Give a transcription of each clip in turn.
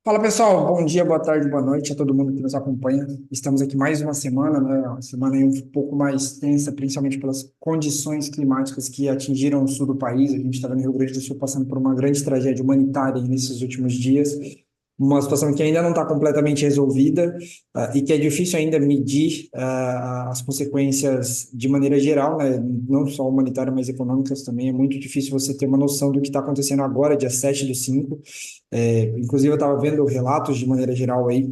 Fala pessoal, bom dia, boa tarde, boa noite a todo mundo que nos acompanha. Estamos aqui mais uma semana, né? Uma semana aí um pouco mais tensa, principalmente pelas condições climáticas que atingiram o sul do país. A gente está no Rio Grande do Sul passando por uma grande tragédia humanitária nesses últimos dias, uma situação que ainda não está completamente resolvida, e que é difícil ainda medir as consequências de maneira geral, né? Não só humanitárias, mas econômicas também. É muito difícil você ter uma noção do que está acontecendo agora, dia 7/5. Inclusive, eu estava vendo relatos de maneira geral aí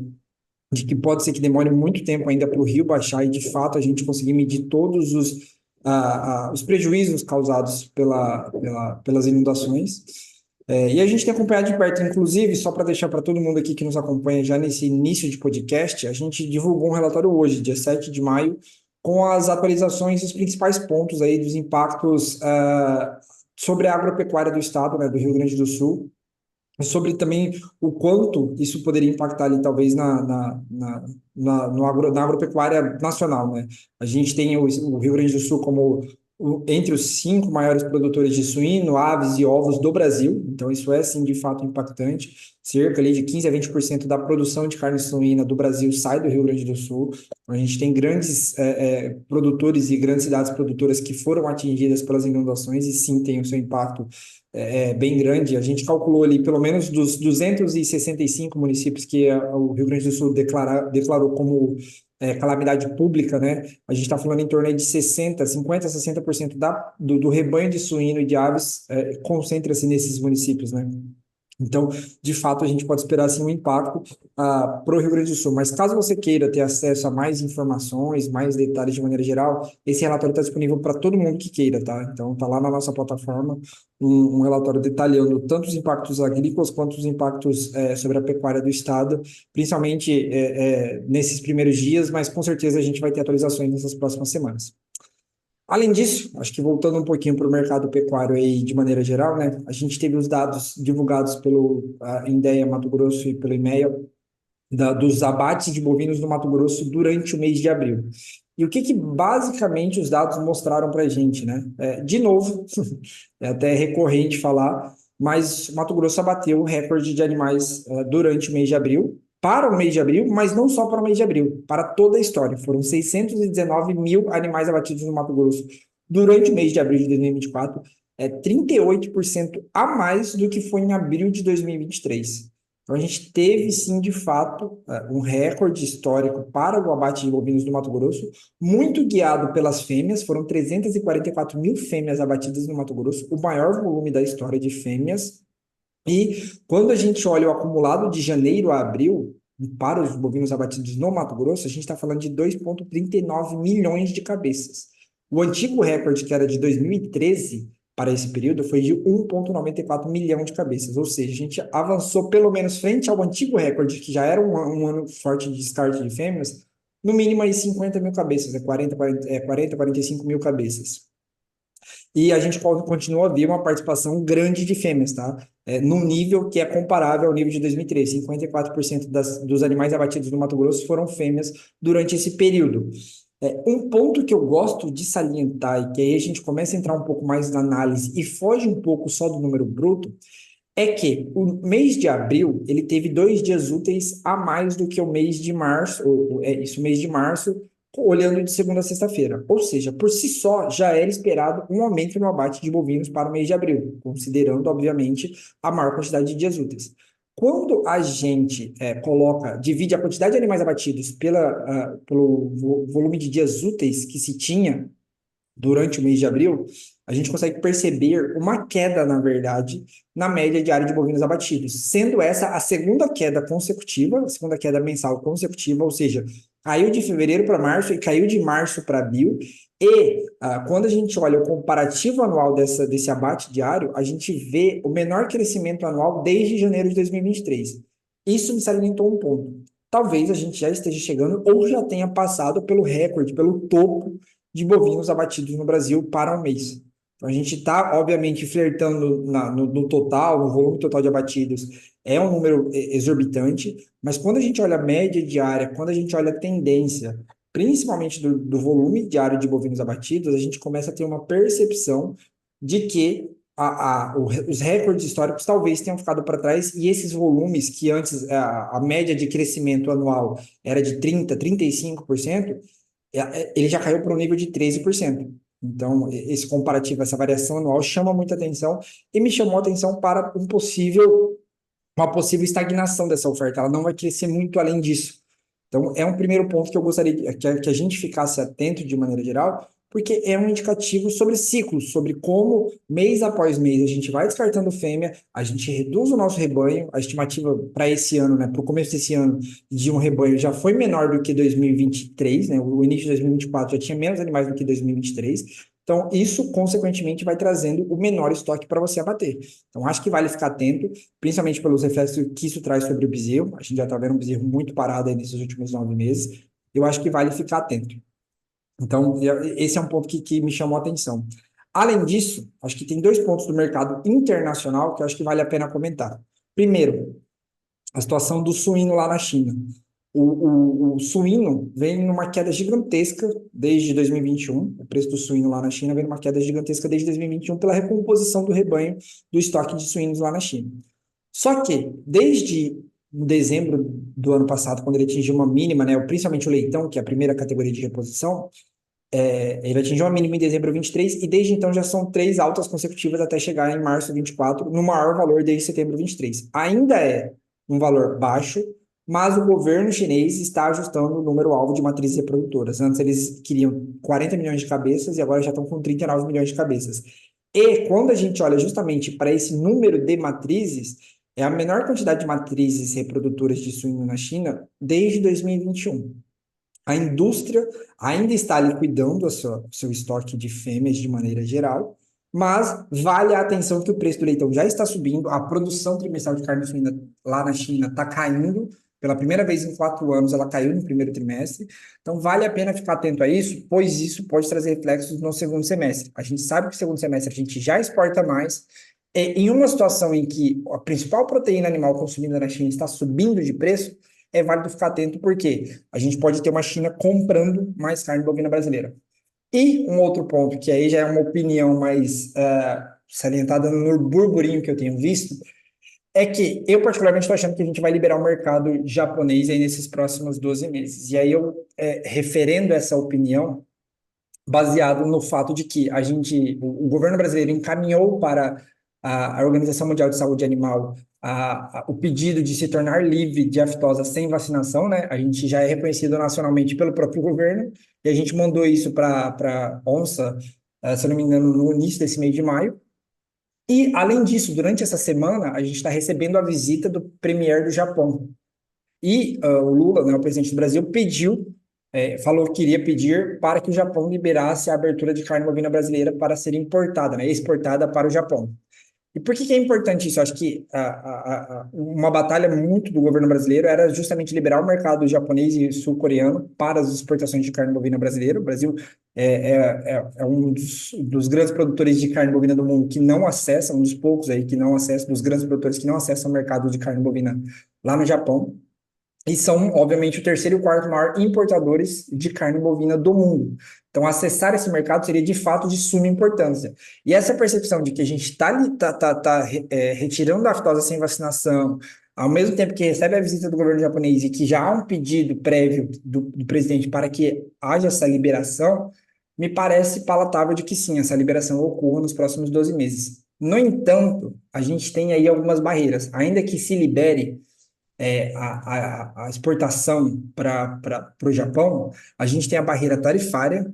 de que pode ser que demore muito tempo ainda para o rio baixar e, de fato, a gente conseguir medir todos os prejuízos causados pelas inundações. E a gente tem acompanhado de perto, inclusive, só para deixar para todo mundo aqui que nos acompanha já nesse início de podcast, a gente divulgou um relatório hoje, dia 7 de maio, com as atualizações e os principais pontos aí dos impactos sobre a agropecuária do estado, né, do Rio Grande do Sul, sobre também o quanto isso poderia impactar ali, talvez, na agropecuária nacional, né? A gente tem o Rio Grande do Sul como entre os cinco maiores produtores de suíno, aves e ovos do Brasil, então isso é, sim, de fato impactante. Cerca ali de 15 a 20% da produção de carne suína do Brasil sai do Rio Grande do Sul. A gente tem grandes produtores e grandes cidades produtoras que foram atingidas pelas inundações e, sim, tem o seu impacto bem grande. A gente calculou ali, pelo menos dos 265 municípios que o Rio Grande do Sul declarou como calamidade pública, né? A gente está falando em torno aí de 50, 60% do rebanho de suíno e de aves concentra-se nesses municípios, né? Então, de fato, a gente pode esperar assim, um impacto para o Rio Grande do Sul. Mas caso você queira ter acesso a mais informações, mais detalhes de maneira geral, esse relatório está disponível para todo mundo que queira, tá? Então, está lá na nossa plataforma um relatório detalhando tanto os impactos agrícolas quanto os impactos sobre a pecuária do estado, principalmente nesses primeiros dias, mas com certeza a gente vai ter atualizações nessas próximas semanas. Além disso, acho que voltando um pouquinho para o mercado pecuário aí de maneira geral, né? A gente teve os dados divulgados pelo INDEA Mato Grosso e pelo IMEA dos abates de bovinos no Mato Grosso durante o mês de abril. E o que que basicamente os dados mostraram para a gente, né? De novo, é até recorrente falar, mas Mato Grosso abateu o recorde de animais durante o mês de abril, para o mês de abril, mas não só para o mês de abril, para toda a história. Foram 619 mil animais abatidos no Mato Grosso durante o mês de abril de 2024, 38% a mais do que foi em abril de 2023. Então, a gente teve, sim, de fato, um recorde histórico para o abate de bovinos do Mato Grosso, muito guiado pelas fêmeas. Foram 344 mil fêmeas abatidas no Mato Grosso, o maior volume da história de fêmeas. E quando a gente olha o acumulado de janeiro a abril, para os bovinos abatidos no Mato Grosso, a gente está falando de 2,39 milhões de cabeças. O antigo recorde, que era de 2013, para esse período, foi de 1,94 milhão de cabeças. Ou seja, a gente avançou pelo menos frente ao antigo recorde, que já era um ano forte de descarte de fêmeas, no mínimo aí 50 mil cabeças, 45 mil cabeças. E a gente continua a ver uma participação grande de fêmeas, tá? Num nível que é comparável ao nível de 2013. 54% dos animais abatidos no Mato Grosso foram fêmeas durante esse período. Um ponto que eu gosto de salientar, e que aí a gente começa a entrar um pouco mais na análise e foge um pouco só do número bruto, é que o mês de abril ele teve 2 dias úteis a mais do que o mês de março, o mês de março, olhando de segunda a sexta-feira. Ou seja, por si só, já era esperado um aumento no abate de bovinos para o mês de abril, considerando, obviamente, a maior quantidade de dias úteis. Quando a gente divide a quantidade de animais abatidos pelo volume de dias úteis que se tinha durante o mês de abril, a gente consegue perceber uma queda, na verdade, na média diária de bovinos abatidos, sendo essa a segunda queda consecutiva, a segunda queda mensal consecutiva, ou seja, caiu de fevereiro para março e caiu de março para abril. E quando a gente olha o comparativo anual desse abate diário, a gente vê o menor crescimento anual desde janeiro de 2023. Isso me salientou um ponto. Talvez a gente já esteja chegando ou já tenha passado pelo recorde, pelo topo de bovinos abatidos no Brasil para um mês. Então, a gente está, obviamente, flertando no total, no volume total de abatidos, é um número exorbitante, mas quando a gente olha a média diária, quando a gente olha a tendência, principalmente do volume diário de bovinos abatidos, a gente começa a ter uma percepção de que os recordes históricos talvez tenham ficado para trás, e esses volumes que antes a média de crescimento anual era de 35%, ele já caiu para um nível de 13%. Então, esse comparativo, essa variação anual chama muita atenção e me chamou a atenção para uma possível estagnação dessa oferta. Ela não vai crescer muito além disso. Então, é um primeiro ponto que eu gostaria que a gente ficasse atento de maneira geral, porque é um indicativo sobre ciclos, sobre como, mês após mês, a gente vai descartando fêmea, a gente reduz o nosso rebanho, a estimativa para esse ano, né, para o começo desse ano, de um rebanho já foi menor do que 2023, né, o início de 2024 já tinha menos animais do que 2023, então isso, consequentemente, vai trazendo o menor estoque para você abater. Então, acho que vale ficar atento, principalmente pelos reflexos que isso traz sobre o bezerro. A gente já está vendo um bezerro muito parado aí nesses últimos 9 meses. Eu acho que vale ficar atento. Então, esse é um ponto que me chamou a atenção. Além disso, acho que tem dois pontos do mercado internacional que eu acho que vale a pena comentar. Primeiro, a situação do suíno lá na China. O suíno vem numa queda gigantesca desde 2021. O preço do suíno lá na China vem numa queda gigantesca desde 2021 pela recomposição do rebanho do estoque de suínos lá na China. Só que, desde dezembro do ano passado, quando ele atingiu uma mínima, né, principalmente o leitão, que é a primeira categoria de reposição, ele atingiu uma mínima em dezembro de 23 e desde então já são 3 altas consecutivas até chegar em março de 24, no maior valor desde setembro de 23. Ainda é um valor baixo, mas o governo chinês está ajustando o número-alvo de matrizes reprodutoras. Antes eles queriam 40 milhões de cabeças e agora já estão com 39 milhões de cabeças. E quando a gente olha justamente para esse número de matrizes, é a menor quantidade de matrizes reprodutoras de suíno na China desde 2021. A indústria ainda está liquidando o seu estoque de fêmeas de maneira geral, mas vale a atenção que o preço do leitão já está subindo, a produção trimestral de carne suína lá na China está caindo, pela primeira vez em 4 anos ela caiu no primeiro trimestre, então vale a pena ficar atento a isso, pois isso pode trazer reflexos no segundo semestre. A gente sabe que no segundo semestre a gente já exporta mais, e em uma situação em que a principal proteína animal consumida na China está subindo de preço, é válido ficar atento porque a gente pode ter uma China comprando mais carne bovina brasileira. E um outro ponto, que aí já é uma opinião mais salientada no burburinho que eu tenho visto, é que eu particularmente estou achando que a gente vai liberar o mercado japonês aí nesses próximos 12 meses. E aí eu referendo essa opinião baseado no fato de que o governo brasileiro encaminhou para a Organização Mundial de Saúde Animal o pedido de se tornar livre de aftosa sem vacinação, né? A gente já é reconhecido nacionalmente pelo próprio governo e a gente mandou isso para a ONSA, se eu não me engano, no início desse mês de maio. E, além disso, durante essa semana, a gente está recebendo a visita do premier do Japão. E o Lula, né, o presidente do Brasil, falou que queria pedir para que o Japão liberasse a abertura de carne bovina brasileira para ser importada, né, exportada para o Japão. E por que é importante isso? Eu acho que uma batalha muito do governo brasileiro era justamente liberar o mercado japonês e sul-coreano para as exportações de carne bovina brasileira. O Brasil é um dos grandes produtores de carne bovina do mundo que não acessa, um dos poucos aí que não acessa, dos grandes produtores que não acessam o mercado de carne bovina lá no Japão. E são, obviamente, o terceiro e o quarto maior importadores de carne bovina do mundo. Então, acessar esse mercado seria, de fato, de suma importância. E essa percepção de que a gente está retirando a aftosa sem vacinação, ao mesmo tempo que recebe a visita do governo japonês e que já há um pedido prévio do presidente para que haja essa liberação, me parece palatável de que sim, essa liberação ocorra nos próximos 12 meses. No entanto, a gente tem aí algumas barreiras. Ainda que se libere a exportação para o Japão, a gente tem a barreira tarifária.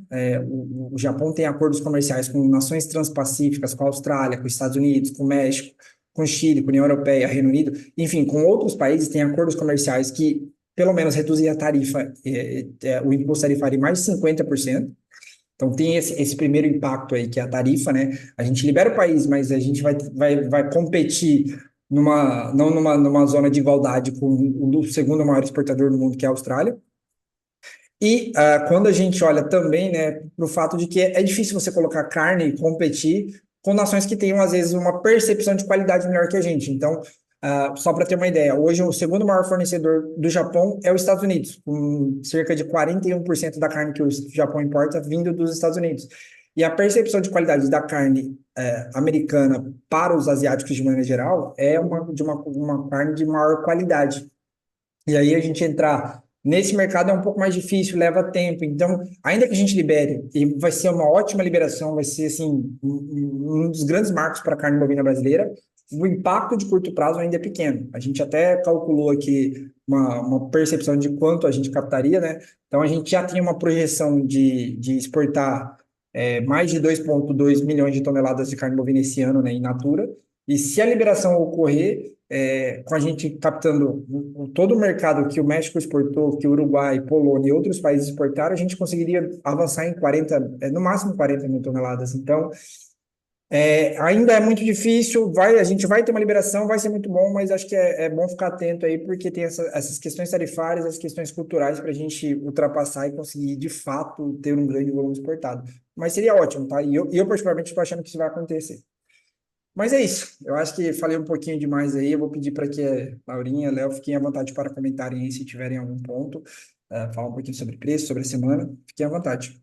O Japão tem acordos comerciais com nações transpacíficas, com a Austrália, com os Estados Unidos, com o México, com o Chile, com a União Europeia, Reino Unido, enfim, com outros países tem acordos comerciais que pelo menos reduzem a tarifa, o imposto tarifário em mais de 50%. Então, tem esse primeiro impacto aí, que é a tarifa, né? A gente libera o país, mas a gente vai competir não numa zona de igualdade com o segundo maior exportador do mundo, que é a Austrália. E quando a gente olha também, né, para o fato de que é difícil você colocar carne e competir com nações que tenham, às vezes, uma percepção de qualidade melhor que a gente. Então, só para ter uma ideia, hoje o segundo maior fornecedor do Japão é os Estados Unidos, com cerca de 41% da carne que o Japão importa vindo dos Estados Unidos. E a percepção de qualidade da carne americana para os asiáticos de maneira geral é uma carne de maior qualidade. E aí a gente entrar nesse mercado é um pouco mais difícil, leva tempo. Então, ainda que a gente libere, e vai ser uma ótima liberação, vai ser assim um dos grandes marcos para a carne bovina brasileira, o impacto de curto prazo ainda é pequeno. A gente até calculou aqui uma percepção de quanto a gente captaria, né? Então, a gente já tem uma projeção de exportar mais de 2,2 milhões de toneladas de carne bovina esse ano, né, in natura. E se a liberação ocorrer, com a gente captando todo o mercado que o México exportou, que o Uruguai, Polônia e outros países exportaram, a gente conseguiria avançar em 40, no máximo 40 mil toneladas. Então, ainda é muito difícil, a gente vai ter uma liberação, vai ser muito bom, mas acho que é bom ficar atento aí, porque tem essas questões tarifárias, as questões culturais para a gente ultrapassar e conseguir, de fato, ter um grande volume exportado. Mas seria ótimo, tá? E eu particularmente, estou achando que isso vai acontecer. Mas é isso. Eu acho que falei um pouquinho demais aí. Eu vou pedir para que a Laurinha, Léo, fiquem à vontade para comentarem aí se tiverem algum ponto, falar um pouquinho sobre preço, sobre a semana. Fiquem à vontade.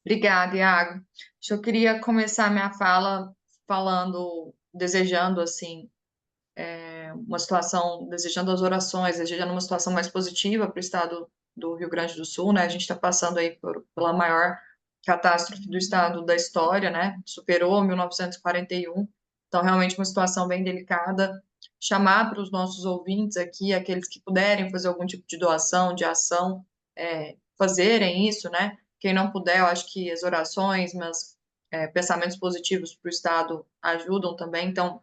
Obrigada, Iago. Eu queria começar minha fala falando, desejando assim, uma situação, desejando as orações, desejando uma situação mais positiva para o estado do Rio Grande do Sul, né? A gente está passando aí pela maior catástrofe do estado da história, né? Superou 1941, então realmente uma situação bem delicada. Chamar para os nossos ouvintes aqui, aqueles que puderem fazer algum tipo de doação, de ação, fazerem isso, né? Quem não puder, eu acho que as orações, mas pensamentos positivos para o estado ajudam também. Então,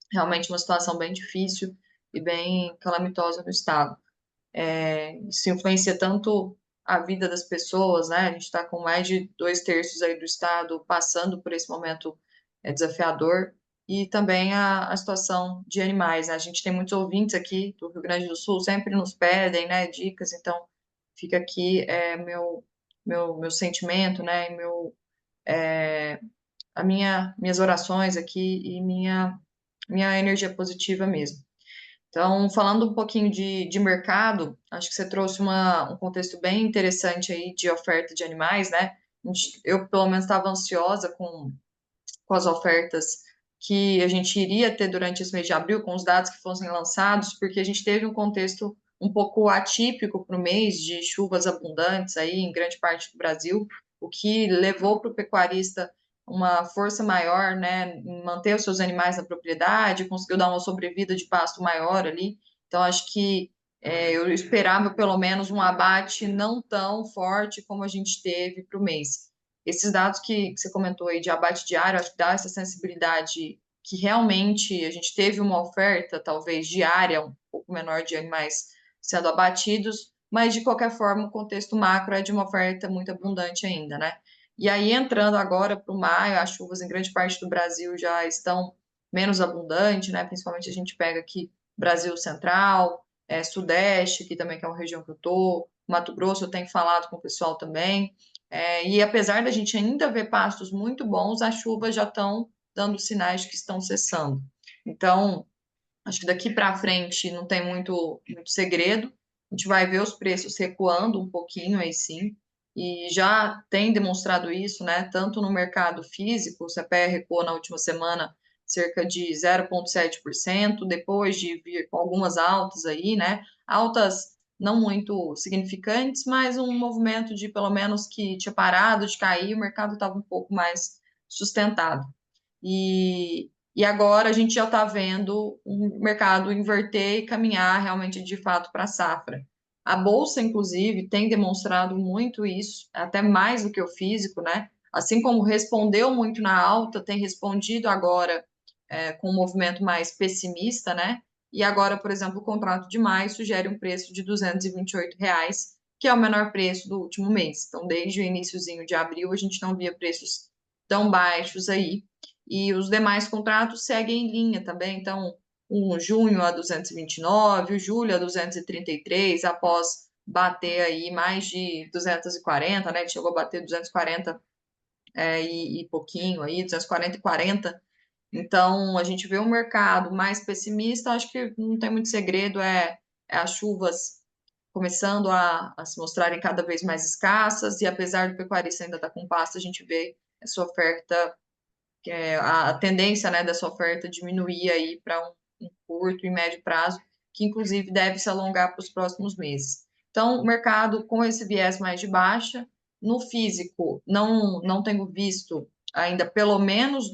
realmente uma situação bem difícil e bem calamitosa no estado. Isso influencia tanto a vida das pessoas, né? A gente está com mais de 2/3 aí do estado passando por esse momento desafiador, e também a situação de animais, né? A gente tem muitos ouvintes aqui do Rio Grande do Sul, sempre nos pedem, né, dicas, então fica aqui meu sentimento, né, minhas orações aqui e minha energia positiva mesmo. Então, falando um pouquinho de mercado, acho que você trouxe um contexto bem interessante aí de oferta de animais, né? Eu, pelo menos, estava ansiosa com as ofertas que a gente iria ter durante esse mês de abril, com os dados que fossem lançados, porque a gente teve um contexto um pouco atípico para o mês de chuvas abundantes aí em grande parte do Brasil, o que levou para o pecuarista uma força maior, né, em manter os seus animais na propriedade, conseguiu dar uma sobrevida de pasto maior ali. Então, acho que eu esperava pelo menos um abate não tão forte como a gente teve para o mês. Esses dados que você comentou aí de abate diário, acho que dá essa sensibilidade que realmente a gente teve uma oferta, talvez diária, um pouco menor de animais sendo abatidos, mas de qualquer forma o contexto macro é de uma oferta muito abundante ainda, né? E aí, entrando agora para o maio, as chuvas em grande parte do Brasil já estão menos abundantes, né? Principalmente a gente pega aqui Brasil Central, Sudeste, que também que é uma região que eu estou, Mato Grosso, eu tenho falado com o pessoal também. E apesar da gente ainda ver pastos muito bons, as chuvas já estão dando sinais de que estão cessando. Então, acho que daqui para frente não tem muito segredo. A gente vai ver os preços recuando um pouquinho aí sim, e já tem demonstrado isso, né? Tanto no mercado físico, o CPR recuou na última semana cerca de 0,7%, depois de vir com algumas altas aí, né? Altas não muito significantes, mas um movimento de pelo menos que tinha parado de cair, o mercado estava um pouco mais sustentado. E agora a gente já está vendo o mercado inverter e caminhar realmente de fato para a safra. A bolsa, inclusive, tem demonstrado muito isso, até mais do que o físico, né? Assim como respondeu muito na alta, tem respondido agora com um movimento mais pessimista, né? E agora, por exemplo, o contrato de maio sugere um preço de R$ 228, que é o menor preço do último mês. Então, desde o iniciozinho de abril, a gente não via preços tão baixos aí. E os demais contratos seguem em linha também. Então, o junho a 229, o julho a 233, após bater aí mais de 240, né? Ele chegou a bater 240 e pouquinho aí, 240 e 40. Então, a gente vê um mercado mais pessimista, acho que não tem muito segredo, as chuvas começando a se mostrarem cada vez mais escassas, e apesar do pecuarista ainda estar com pasta, a gente vê essa oferta, a tendência, né, dessa oferta diminuir aí para um curto e médio prazo, que inclusive deve se alongar para os próximos meses. Então, o mercado com esse viés mais de baixa, no físico, não tenho visto ainda, pelo menos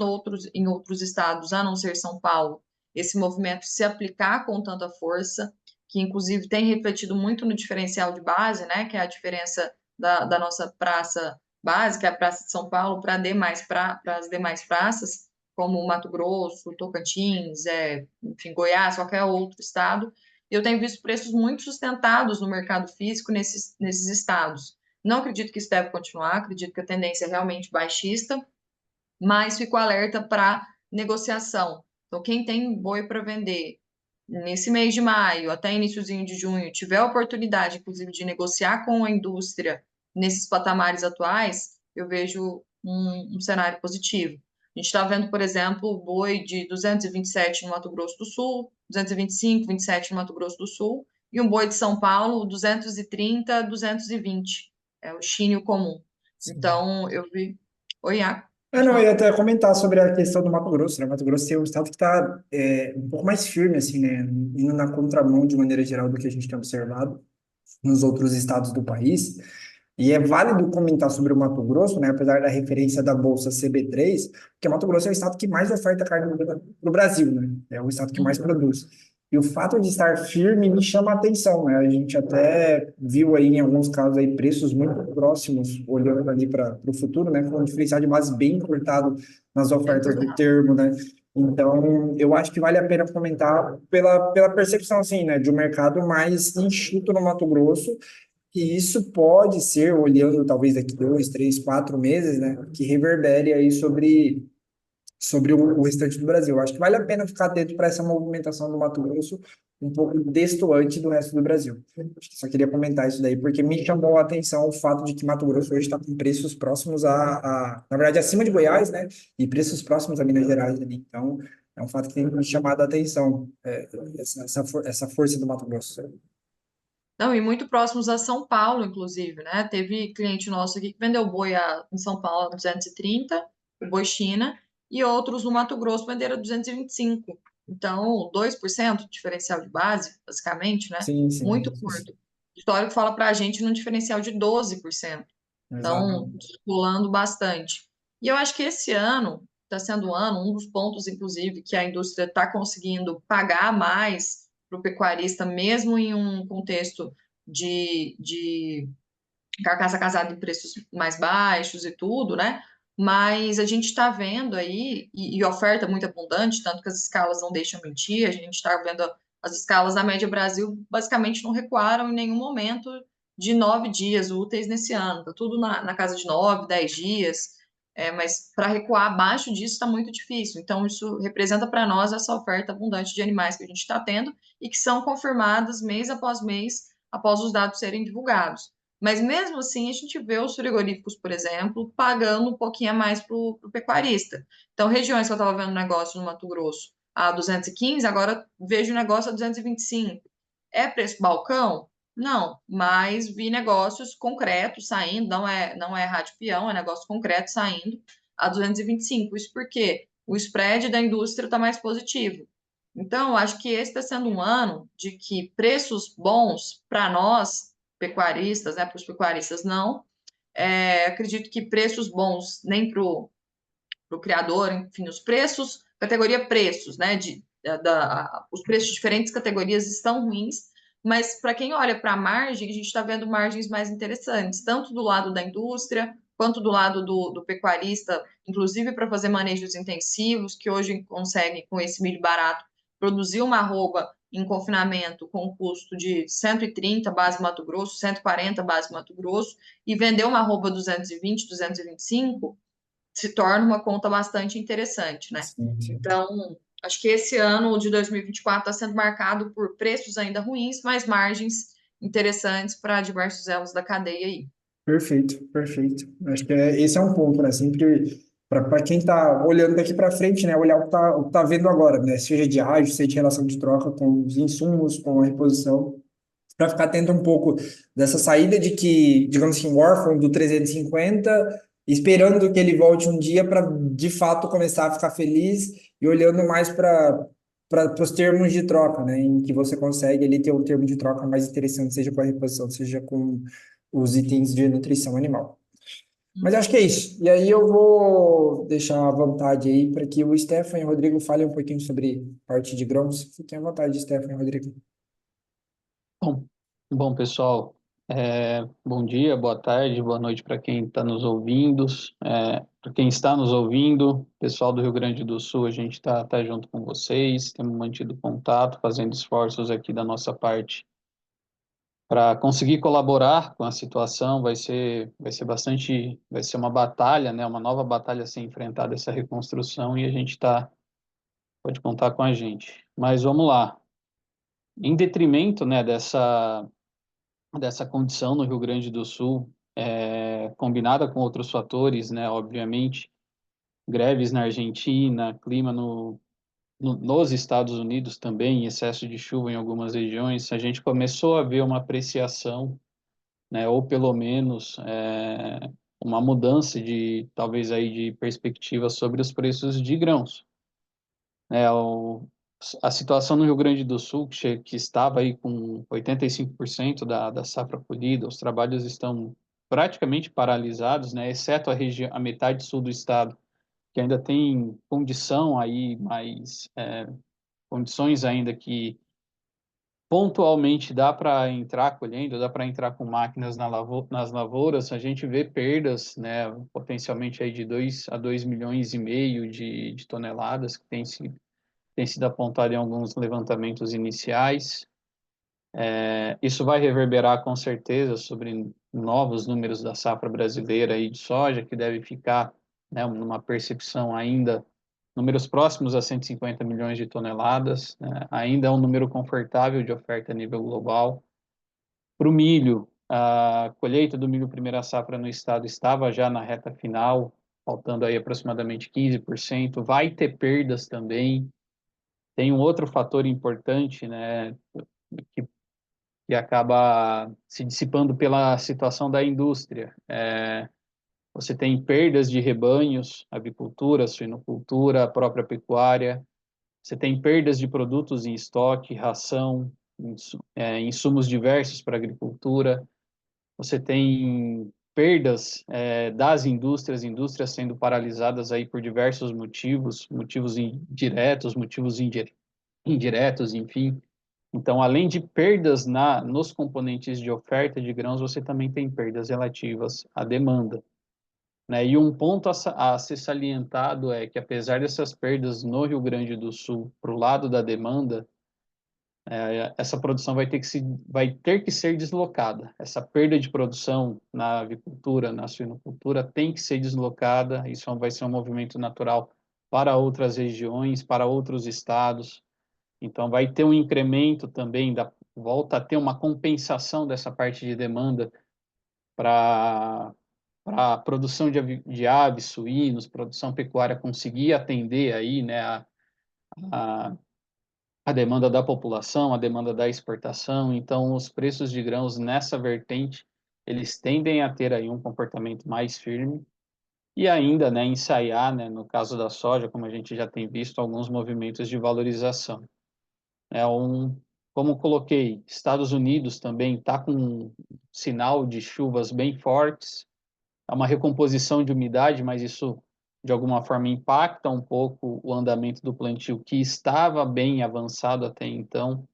em outros estados, a não ser São Paulo, esse movimento se aplicar com tanta força, que inclusive tem refletido muito no diferencial de base, né, que é a diferença da nossa praça básica, a Praça de São Paulo, para as demais praças, como Mato Grosso, Tocantins, enfim, Goiás, qualquer outro estado. Eu tenho visto preços muito sustentados no mercado físico nesses estados. Não acredito que isso deve continuar, acredito que a tendência é realmente baixista, mas fico alerta para negociação. Então, quem tem boi para vender nesse mês de maio até iníciozinho de junho, tiver a oportunidade, inclusive, de negociar com a indústria nesses patamares atuais, eu vejo um cenário positivo. A gente está vendo, por exemplo, o boi de 227 no Mato Grosso do Sul, 225, 27 no Mato Grosso do Sul, e um boi de São Paulo, 230, 220. É o chínio comum. Sim. Então, eu vi. Oi, Iaco, pode Não, eu ia falar. até comentar sobre a questão do Mato Grosso, né? Mato Grosso é um estado que está um pouco mais firme, assim, né? Indo na contramão, de maneira geral, do que a gente tem observado nos outros estados do país. E é válido comentar sobre o Mato Grosso, né? Apesar da referência da Bolsa CB3, porque o Mato Grosso é o estado que mais oferta carne no Brasil, né? É o estado que mais Uhum. produz. E o fato de estar firme me chama a atenção, né? A gente até viu aí, em alguns casos, aí, preços muito próximos, olhando ali para o futuro, né? Com um diferencial de base bem encurtado nas Bem ofertas do cortado. termo, né? Então, eu acho que vale a pena comentar pela percepção, assim, né? De um mercado mais enxuto no Mato Grosso, e isso pode ser, olhando talvez daqui 2, 3, 4 meses, né, que reverbere aí sobre o restante do Brasil. Acho que vale a pena ficar atento para essa movimentação do Mato Grosso, um pouco destoante do resto do Brasil. Acho que só queria comentar isso daí, porque me chamou a atenção o fato de que Mato Grosso hoje está com preços próximos na verdade, acima de Goiás, né, e preços próximos a Minas Gerais ali. Então, é um fato que tem me chamado a atenção, essa força do Mato Grosso. Não, e muito próximos a São Paulo, inclusive, né? Teve cliente nosso aqui que vendeu boi em São Paulo a 230, o boi China, e outros no Mato Grosso venderam a 225. Então, 2% de diferencial de base, basicamente, né? Sim, sim. Muito curto. O histórico fala para a gente num diferencial de 12%. Exato. Então, descolando bastante. E eu acho que esse ano está sendo um ano, um dos pontos, inclusive, que a indústria está conseguindo pagar mais para o pecuarista, mesmo em um contexto de carcaça casada em preços mais baixos e tudo, né? Mas a gente está vendo aí, e oferta muito abundante, tanto que as escalas não deixam mentir, a gente está vendo as escalas na média Brasil basicamente não recuaram em nenhum momento de 9 dias úteis nesse ano, está tudo na casa de 9, 10 dias, mas para recuar abaixo disso está muito difícil. Então, isso representa para nós essa oferta abundante de animais que a gente está tendo e que são confirmadas mês após mês, após os dados serem divulgados. Mas mesmo assim, a gente vê os frigoríficos, por exemplo, pagando um pouquinho a mais para o pecuarista. Então, regiões que eu estava vendo negócio no Mato Grosso a 215, agora vejo negócio a 225. É preço balcão? Não, mas vi negócios concretos saindo, não é rádio peão, é negócio concreto saindo a 225. Isso porque o spread da indústria está mais positivo. Então, acho que esse está sendo um ano de que preços bons para nós pecuaristas, né? Para os pecuaristas não. Acredito que preços bons nem para o criador, enfim, os preços, categoria preços, né? Os preços de diferentes categorias estão ruins, mas para quem olha para a margem, a gente está vendo margens mais interessantes, tanto do lado da indústria, quanto do lado do pecuarista, inclusive para fazer manejos intensivos, que hoje conseguem, com esse milho barato, produzir uma arroba em confinamento com um custo de 130 base Mato Grosso, 140 base Mato Grosso, e vender uma arroba 220, 225, se torna uma conta bastante interessante, né? Sim, sim. Então, acho que esse ano de 2024 está sendo marcado por preços ainda ruins, mas margens interessantes para diversos elos da cadeia aí. Perfeito, perfeito. Acho que esse é um ponto, né? Sempre para quem está olhando daqui para frente, né? Olhar o que tá vendo agora, né? Seja de ágio, seja de relação de troca com os insumos, com a reposição. para ficar atento um pouco dessa saída de que, digamos assim, o órfão do 350, esperando que ele volte um dia para de fato começar a ficar feliz e olhando mais para os termos de troca, né? Em que você consegue ali ter um termo de troca mais interessante, seja com a reposição, seja com os itens de nutrição animal. Mas acho que é isso. E aí eu vou deixar à vontade aí para que o Stefan e o Rodrigo falem um pouquinho sobre parte de grãos. Fiquem à vontade, Stefan e Rodrigo. Bom, bom, pessoal, bom dia, boa tarde, boa noite para quem está nos ouvindo. Para quem está nos ouvindo, pessoal do Rio Grande do Sul, a gente está junto com vocês, temos mantido contato, fazendo esforços aqui da nossa parte para conseguir colaborar com a situação. Vai ser uma batalha, né, uma nova batalha a ser enfrentada, essa reconstrução, e a gente pode contar com a gente. Mas vamos lá. Em detrimento, né, dessa condição no Rio Grande do Sul, combinada com outros fatores, né, obviamente, greves na Argentina, clima nos Estados Unidos também, excesso de chuva em algumas regiões, a gente começou a ver uma apreciação, né, ou pelo menos uma mudança de, talvez aí, de perspectiva sobre os preços de grãos. A situação no Rio Grande do Sul, que estava aí com 85% da safra colhida, os trabalhos estão praticamente paralisados, né, exceto a metade sul do estado, que ainda tem condição aí, mais condições ainda que pontualmente dá para entrar colhendo, dá para entrar com máquinas nas lavouras. A gente vê perdas, né, potencialmente aí de 2,5 milhões de toneladas que tem sido apontado em alguns levantamentos iniciais. Isso vai reverberar com certeza sobre novos números da safra brasileira aí de soja, que deve ficar, né, numa percepção ainda, números próximos a 150 milhões de toneladas, né? Ainda é um número confortável de oferta a nível global. Para o milho, a colheita do milho primeira safra no estado estava já na reta final, faltando aí aproximadamente 15%. Vai ter perdas também. Tem um outro fator importante, né, que, que acaba se dissipando pela situação da indústria. Você tem perdas de rebanhos, avicultura, suinocultura, a própria pecuária. Você tem perdas de produtos em estoque, ração, insumos diversos para a agricultura. Você tem perdas indústrias sendo paralisadas aí por diversos motivos, motivos diretos, motivos indiretos, enfim. Então, além de perdas nos componentes de oferta de grãos, você também tem perdas relativas à demanda, né? E um ponto a ser salientado é que, apesar dessas perdas no Rio Grande do Sul, para o lado da demanda, essa produção vai ter que ser deslocada. Essa perda de produção na avicultura, na suinocultura, tem que ser deslocada. Isso vai ser um movimento natural para outras regiões, para outros estados. Então, vai ter um incremento também, volta a ter uma compensação dessa parte de demanda para a produção de aves, suínos, produção pecuária conseguir atender aí, né, a, a demanda da população, a demanda da exportação. Então, os preços de grãos nessa vertente, eles tendem a ter aí um comportamento mais firme e ainda, né, ensaiar, né, no caso da soja, como a gente já tem visto, alguns movimentos de valorização. É um, como coloquei, Estados Unidos também está com um sinal de chuvas bem fortes, é uma recomposição de umidade, mas isso de alguma forma impacta um pouco o andamento do plantio que estava bem avançado até então,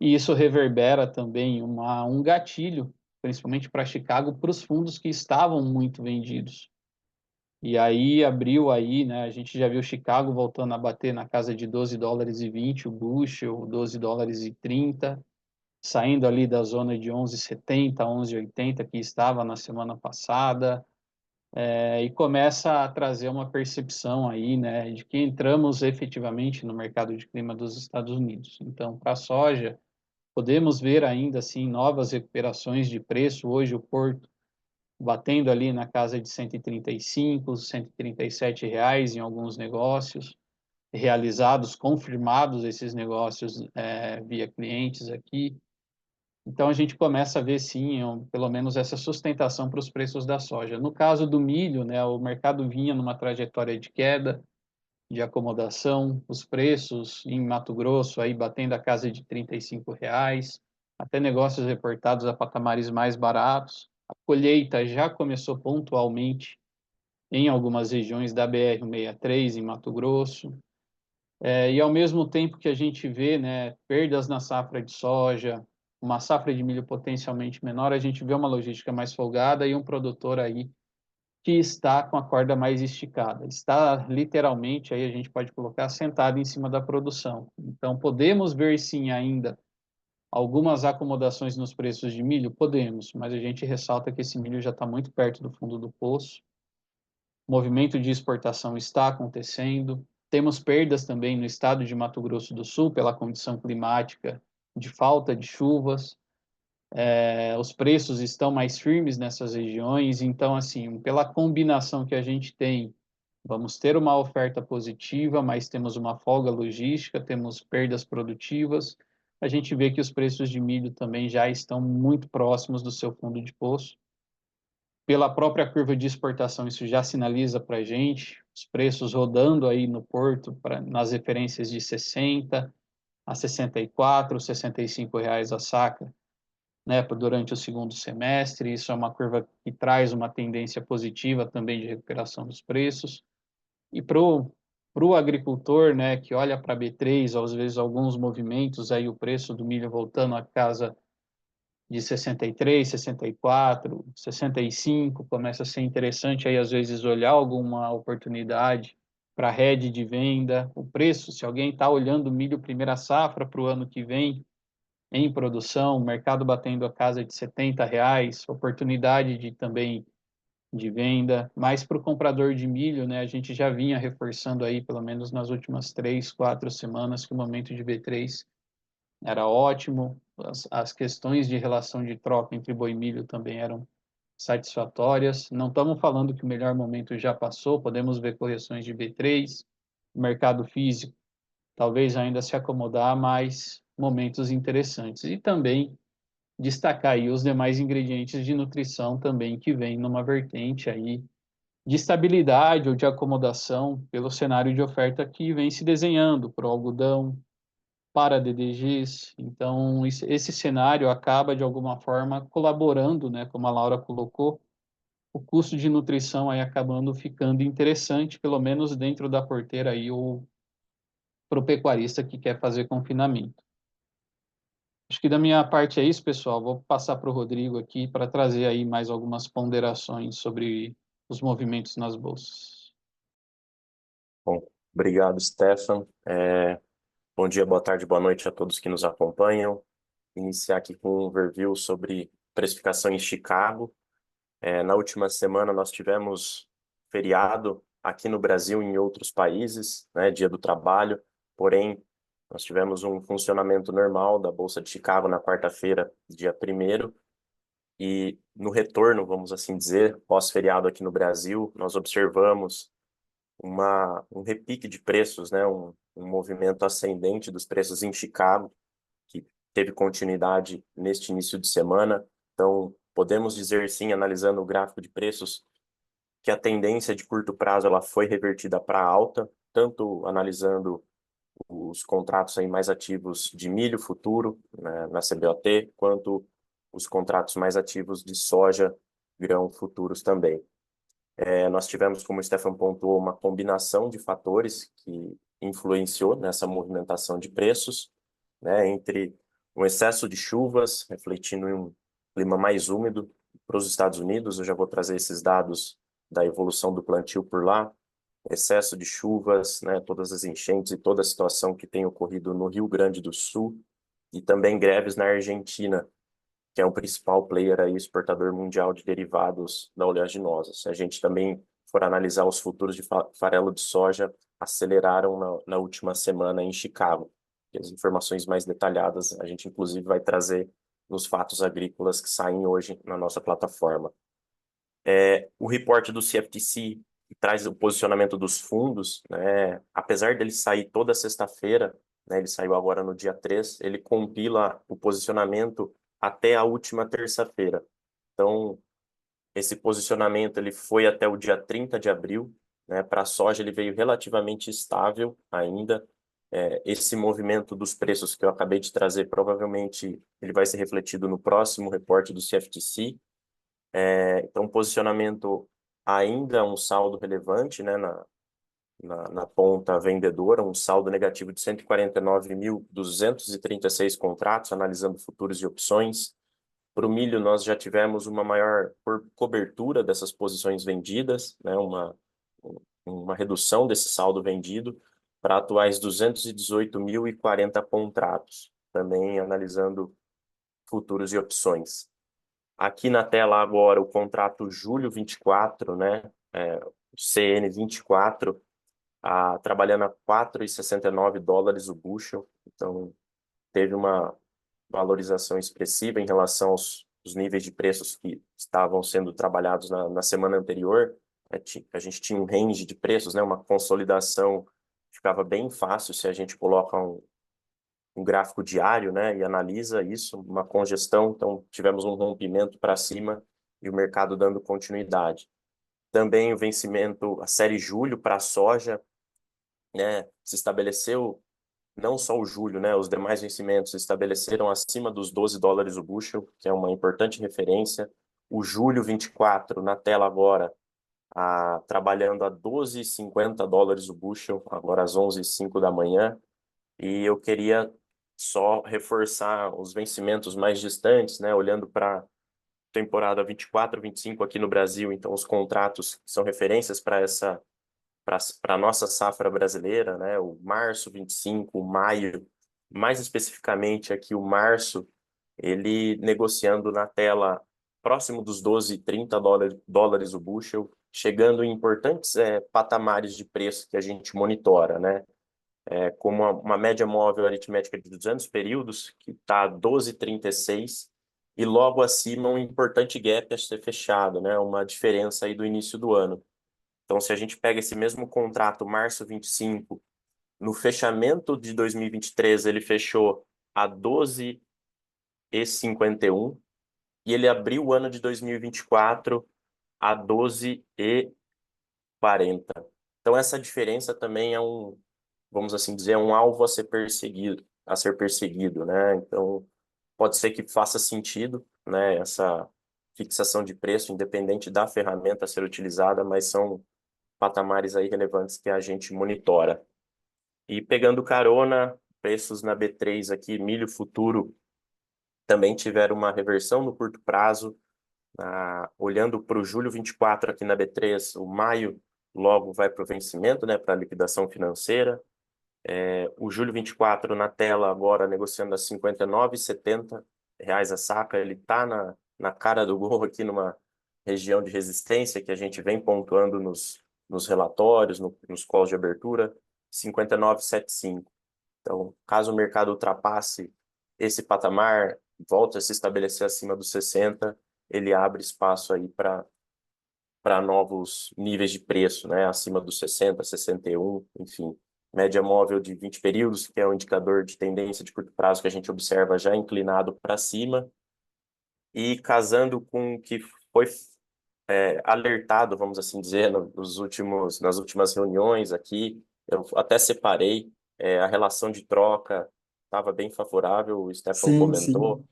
e isso reverbera também um gatilho, principalmente para Chicago, para os fundos que estavam muito vendidos. E aí abriu aí, né? A gente já viu Chicago voltando a bater na casa de 12 dólares e 20 o bushel, 12 dólares e 30, saindo ali da zona de 11,70, 11,80 que estava na semana passada, e começa a trazer uma percepção aí, né, de que entramos efetivamente no mercado de clima dos Estados Unidos. Então, para a soja, podemos ver ainda assim novas recuperações de preço. Hoje o Porto batendo ali na casa de 135, 137 reais em alguns negócios realizados, confirmados esses negócios via clientes aqui. Então, a gente começa a ver, sim, pelo menos essa sustentação para os preços da soja. No caso do milho, né, o mercado vinha numa trajetória de queda, de acomodação, os preços em Mato Grosso aí batendo a casa de R$ 35, até negócios reportados a patamares mais baratos. A colheita já começou pontualmente em algumas regiões da BR-163, em Mato Grosso. E ao mesmo tempo que a gente vê, né, perdas na safra de soja, uma safra de milho potencialmente menor, a gente vê uma logística mais folgada e um produtor aí que está com a corda mais esticada. Está literalmente, aí a gente pode colocar, sentado em cima da produção. Então, podemos ver sim ainda algumas acomodações nos preços de milho? Podemos, mas a gente ressalta que esse milho já está muito perto do fundo do poço. O movimento de exportação está acontecendo. Temos perdas também no estado de Mato Grosso do Sul pela condição climática de falta de chuvas. Os preços estão mais firmes nessas regiões, então, assim, pela combinação que a gente tem, vamos ter uma oferta positiva, mas temos uma folga logística, temos perdas produtivas. A gente vê que os preços de milho também já estão muito próximos do seu fundo de poço. Pela própria curva de exportação, isso já sinaliza para a gente, os preços rodando aí no porto, nas referências de 60 a 64, R$ 65 a saca, né, durante o segundo semestre. Isso é uma curva que traz uma tendência positiva também de recuperação dos preços. E para o agricultor, né, que olha para B3, às vezes alguns movimentos, aí o preço do milho voltando a casa de 63, 64, 65, começa a ser interessante aí às vezes olhar alguma oportunidade para a rede de venda, o preço, se alguém está olhando milho primeira safra para o ano que vem, em produção, mercado batendo a casa de R$ 70, oportunidade de também de venda, mas para o comprador de milho, né, a gente já vinha reforçando aí, pelo menos nas últimas 3, 4 semanas, que o momento de B3 era ótimo, as questões de relação de troca entre boi e milho também eram satisfatórias. Não estamos falando que o melhor momento já passou, podemos ver correções de B3, o mercado físico talvez ainda se acomodar, mas momentos interessantes. E também destacar aí os demais ingredientes de nutrição também que vem numa vertente aí de estabilidade ou de acomodação pelo cenário de oferta que vem se desenhando para o algodão, para DDGs. Então, esse cenário acaba, de alguma forma, colaborando, né, como a Laura colocou, o custo de nutrição aí acabando ficando interessante, pelo menos dentro da porteira aí, ou para o pecuarista que quer fazer confinamento. Acho que da minha parte é isso, pessoal. Vou passar para o Rodrigo aqui para trazer aí mais algumas ponderações sobre os movimentos nas bolsas. Bom, obrigado, Stefan. Bom dia, boa tarde, boa noite a todos que nos acompanham. Iniciar aqui com um overview sobre precificação em Chicago. Na última semana nós tivemos feriado aqui no Brasil e em outros países, né, Dia do Trabalho, porém nós tivemos um funcionamento normal da Bolsa de Chicago na quarta-feira, dia 1º, e no retorno, vamos assim dizer, pós-feriado aqui no Brasil, nós observamos um repique de preços, né, um movimento ascendente dos preços em Chicago, que teve continuidade neste início de semana. Então, podemos dizer sim, analisando o gráfico de preços, que a tendência de curto prazo ela foi revertida para alta, tanto analisando os contratos aí mais ativos de milho futuro, né, na CBOT, quanto os contratos mais ativos de soja, grão futuros também. Nós tivemos, como o Stefan pontuou, uma combinação de fatores que influenciou nessa movimentação de preços, né, entre um excesso de chuvas, refletindo em um clima mais úmido para os Estados Unidos. Eu já vou trazer esses dados da evolução do plantio por lá, excesso de chuvas, né, todas as enchentes e toda a situação que tem ocorrido no Rio Grande do Sul, e também greves na Argentina, que é o principal player aí, exportador mundial de derivados da oleaginosa. Se a gente também for analisar os futuros de farelo de soja, aceleraram na última semana em Chicago. E as informações mais detalhadas a gente, inclusive, vai trazer nos fatos agrícolas que saem hoje na nossa plataforma. O reporte do CFTC que traz o posicionamento dos fundos, né, apesar dele sair toda sexta-feira, né, ele saiu agora no dia 3, ele compila o posicionamento até a última terça-feira. Então, esse posicionamento ele foi até o dia 30 de abril, né? Para a soja ele veio relativamente estável ainda. Esse movimento dos preços que eu acabei de trazer, provavelmente ele vai ser refletido no próximo reporte do CFTC. Então, posicionamento ainda um saldo relevante, né, na ponta vendedora, um saldo negativo de 149.236 contratos, analisando futuros e opções. Para o milho, nós já tivemos uma maior cobertura dessas posições vendidas, né, uma redução desse saldo vendido para atuais 218.040 contratos, também analisando futuros e opções. Aqui na tela agora o contrato julho 24, né, o CN 24, trabalhando a $4,69 o bushel, então teve uma valorização expressiva em relação aos níveis de preços que estavam sendo trabalhados na semana anterior. A gente tinha um range de preços, né, uma consolidação, ficava bem fácil se a gente coloca um gráfico diário, né, e analisa isso, uma congestão, então tivemos um rompimento para cima e o mercado dando continuidade. Também o vencimento, a série julho para a soja, né, se estabeleceu não só o julho, né, os demais vencimentos se estabeleceram acima dos $12 o bushel, que é uma importante referência. O julho 24, na tela agora, trabalhando a $12,50 o bushel, agora às 11h05 da manhã. E eu queria só reforçar os vencimentos mais distantes, né, olhando para temporada 24, 25 aqui no Brasil, então os contratos que são referências para a nossa safra brasileira, né, o março 25, o maio, mais especificamente aqui o março, ele negociando na tela próximo dos 12, 30 dólares o bushel, chegando em importantes patamares de preço que a gente monitora, né? Como uma média móvel aritmética de 200 períodos, que está 12,36, e logo acima um importante gap a ser fechado, né? Uma diferença aí do início do ano. Então, se a gente pega esse mesmo contrato, março 25, no fechamento de 2023, ele fechou a 12,51 e ele abriu o ano de 2024 a 12,40. Então, essa diferença também vamos assim dizer, um alvo a ser perseguido, né? Então, pode ser que faça sentido, né, essa fixação de preço, independente da ferramenta a ser utilizada, mas são patamares aí relevantes que a gente monitora. E pegando carona, preços na B3 aqui, milho futuro, também tiveram uma reversão no curto prazo. Olhando para o julho 24 aqui na B3, o maio logo vai para o vencimento, né, para a liquidação financeira. O julho 24 na tela agora negociando a R$ 59,70 a saca. Ele está na cara do gol aqui numa região de resistência que a gente vem pontuando nos relatórios, nos calls de abertura, 59,75. Então, caso o mercado ultrapasse esse patamar, volte a se estabelecer acima dos 60, ele abre espaço aí para novos níveis de preço, né? Acima dos 60, 61, enfim. Média móvel de 20 períodos, que é um indicador de tendência de curto prazo que a gente observa já inclinado para cima. E casando com o que foi alertado, vamos assim dizer, nas últimas reuniões aqui, eu até separei a relação de troca, estava bem favorável, o Stefan Sim, sim. comentou,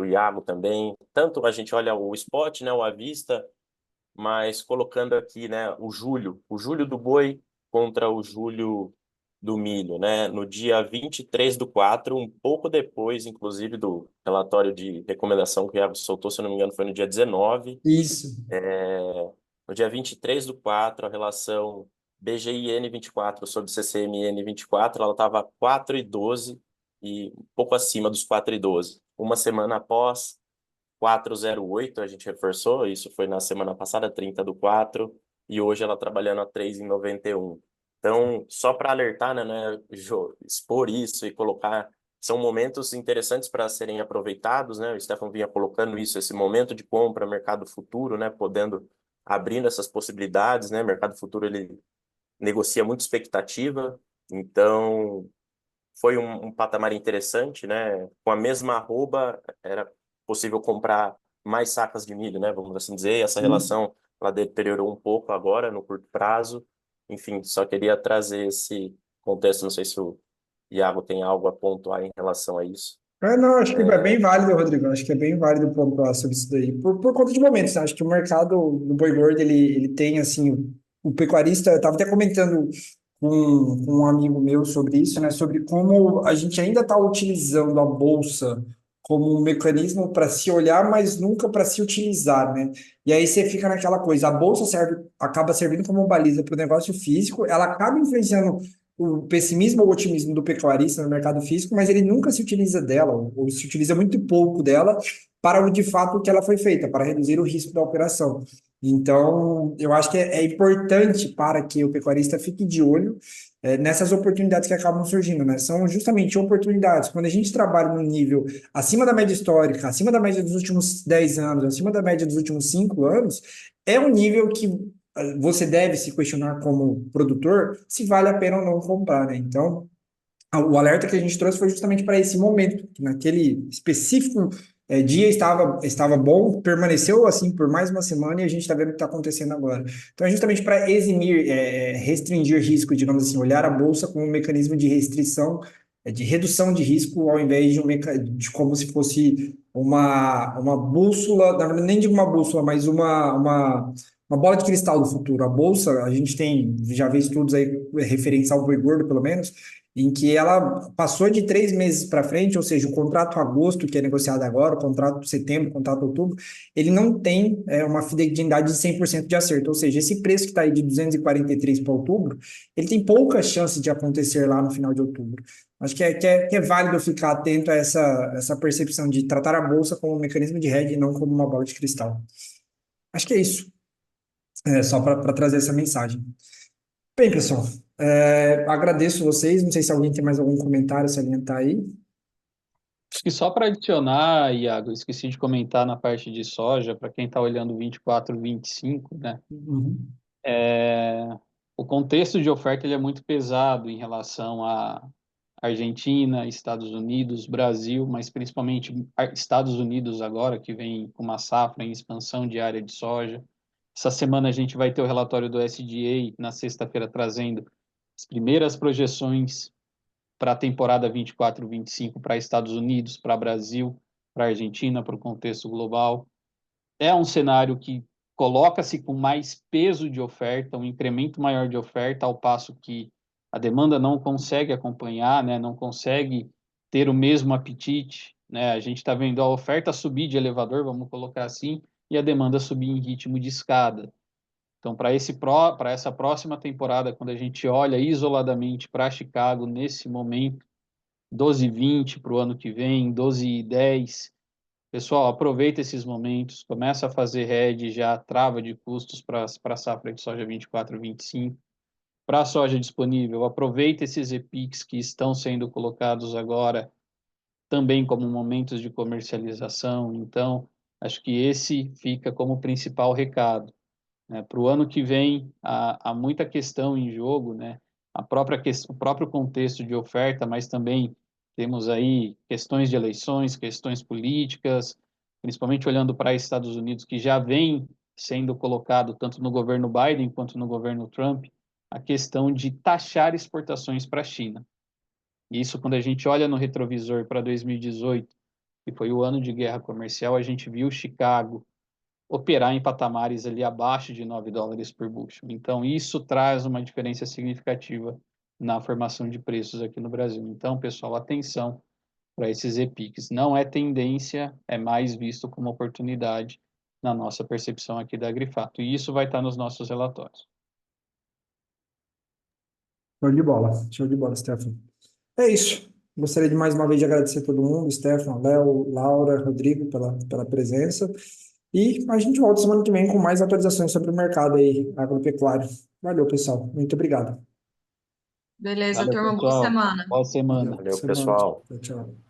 o Iago também, tanto a gente olha o spot, né, o à vista, mas colocando aqui, né, o julho do boi contra o julho do milho, né, no dia 23/4, um pouco depois, inclusive, do relatório de recomendação que o Iago soltou, se eu não me engano, foi no dia 19, Isso. no dia 23/4, a relação BGIN 24 sobre CCMN 24, ela estava 4,12 e um pouco acima dos 4,12. Uma semana após, 4,08, a gente reforçou, isso foi na semana passada, 30/4, e hoje ela trabalhando a 3,91. Então, só para alertar, né, expor isso e colocar, são momentos interessantes para serem aproveitados, né? O Stefan vinha colocando isso, esse momento de compra, mercado futuro, né, abrindo essas possibilidades, né? Mercado futuro ele negocia muito expectativa, então foi um patamar interessante, né? Com a mesma arroba, era possível comprar mais sacas de milho, né? Vamos assim dizer. E essa Sim. relação ela deteriorou um pouco agora, no curto prazo. Enfim, só queria trazer esse contexto. Não sei se o Iago tem algo a pontuar em relação a isso. Não, acho que é bem válido, Rodrigo. Acho que é bem válido pontuar sobre isso daí. Por conta de momentos, né? Acho que o mercado do boi gordo, ele tem, assim, o pecuarista, eu estava até comentando com um amigo meu sobre isso, né? Sobre como a gente ainda está utilizando a bolsa como um mecanismo para se olhar, mas nunca para se utilizar, né? E aí você fica naquela coisa, a bolsa acaba servindo como baliza para o negócio físico, ela acaba influenciando o pessimismo ou otimismo do pecuarista no mercado físico, mas ele nunca se utiliza dela, ou se utiliza muito pouco dela para o de fato que ela foi feita, para reduzir o risco da operação. Então, eu acho que é importante para que o pecuarista fique de olho nessas oportunidades que acabam surgindo, né? São justamente oportunidades. Quando a gente trabalha num nível acima da média histórica, acima da média dos últimos 10 anos, acima da média dos últimos 5 anos, é um nível que você deve se questionar como produtor se vale a pena ou não comprar, né? Então, o alerta que a gente trouxe foi justamente para esse momento, que naquele específico dia estava bom, permaneceu assim por mais uma semana e a gente está vendo o que está acontecendo agora. Então, é justamente para eximir, restringir risco, digamos assim, olhar a bolsa como um mecanismo de restrição, de redução de risco, ao invés de, de como se fosse uma bússola, na verdade, nem digo uma bússola, mas uma bola de cristal do futuro. A bolsa, a gente tem, já vê estudos aí, referentes ao boi gordo, pelo menos, em que ela passou de 3 meses para frente, ou seja, o contrato agosto, que é negociado agora, o contrato setembro, o contrato outubro, ele não tem uma fidedignidade de 100% de acerto, ou seja, esse preço que está aí de 243 para outubro, ele tem pouca chance de acontecer lá no final de outubro. Acho que é válido ficar atento a essa percepção de tratar a bolsa como um mecanismo de hedge e não como uma bola de cristal. Acho que é isso, só para trazer essa mensagem. Bem, pessoal, agradeço vocês. Não sei se alguém tem mais algum comentário a salientar aí. Acho que só para adicionar, Iago, esqueci de comentar na parte de soja, para quem está olhando 24, 25, né? Uhum. O contexto de oferta ele é muito pesado em relação a Argentina, Estados Unidos, Brasil, mas principalmente Estados Unidos agora, que vem com uma safra em expansão de área de soja. Essa semana a gente vai ter o relatório do SDA na sexta-feira trazendo as primeiras projeções para a temporada 24-25 para Estados Unidos, para Brasil, para Argentina, para o contexto global. É um cenário que coloca-se com mais peso de oferta, um incremento maior de oferta, ao passo que a demanda não consegue acompanhar, né, não consegue ter o mesmo apetite, né? A gente está vendo a oferta subir de elevador, vamos colocar assim, e a demanda subir em ritmo de escada. Então, para essa próxima temporada, quando a gente olha isoladamente para Chicago nesse momento, 12,20 para o ano que vem, 12,10. Pessoal, aproveita esses momentos, começa a fazer hedge já, trava de custos para a safra de soja 24, 25. Para a soja disponível, aproveita esses EPICs que estão sendo colocados agora também como momentos de comercialização. Então, acho que esse fica como principal recado, né? Para o ano que vem, há muita questão em jogo, né? O próprio contexto de oferta, mas também temos aí questões de eleições, questões políticas, principalmente olhando para Estados Unidos, que já vem sendo colocado tanto no governo Biden quanto no governo Trump, a questão de taxar exportações para a China. Isso, quando a gente olha no retrovisor para 2018, que foi o ano de guerra comercial, a gente viu Chicago operar em patamares ali abaixo de $9 por bushel. Então, isso traz uma diferença significativa na formação de preços aqui no Brasil. Então, pessoal, atenção para esses EPICs. Não é tendência, é mais visto como oportunidade na nossa percepção aqui da Agrifato. E isso vai estar nos nossos relatórios. Show de bola, Stefan. É isso. Gostaria de mais uma vez de agradecer a todo mundo, Stefan, Léo, Laura, Rodrigo, pela presença. E a gente volta semana que vem com mais atualizações sobre o mercado aí, agropecuário. Valeu, pessoal. Muito obrigado. Beleza, Valeu, turma, boa pessoal. semana. Boa semana. Valeu. Valeu, Semana. pessoal. Tchau, tchau.